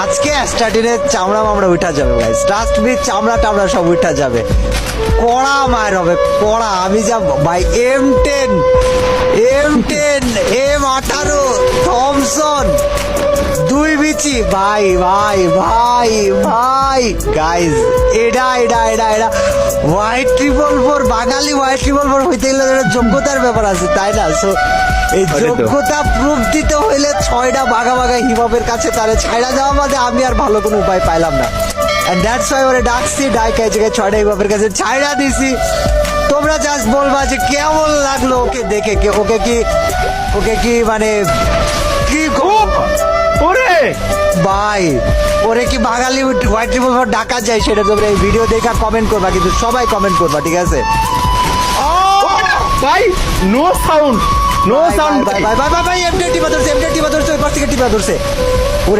আজকে অ্যাস্টাডিনের চামড়া মামড়া উঠা যাবে গাইস, ট্রাস্ট মি, চামড়া টামড়া সব উঠা যাবে, কড়া মায়ের হবে কড়া। আমি যা ভাই M10 M18 থমসন 2 বিচি ভাই ভাই ভাই ভাই গাইস, এটা হোয়াইট 444 বাঙালি হোয়াইট 444 হইতে গেলে একটা যোগ্যতার ব্যাপার আছে তাই না? সো এই যোগ্যতা প্রুফ দিতে হইলে 6টা বাঘা হিপহপের কাছে তারে ছাইড়া যাওয়া বাদে আমি আর ভালো কোনো উপায় পাইলাম না। এন্ড দ্যাটস ওয়াই ওরে ডাকছি, ডাইকা এই জায়গায় 6টা হিপহপের কাছে ছাইড়া দিছি। তোমরা জাস্ট বলবা যে কেমন লাগলো ওকে দেখে, ওকে কি মানে কি ওরে ভাই, ওরে কি বাঙালি হোয়াইট রিভলভার ডাকা যায় সেটা তোমরা এই ভিডিও দেখা কমেন্ট করবা, কিন্তু সবাই কমেন্ট করবা, ঠিক আছে? ভাই নো সাউন্ড ভাই M10 টিপা ধরছে, ওই পাশ থেকে টিপা ধরছে। ওরে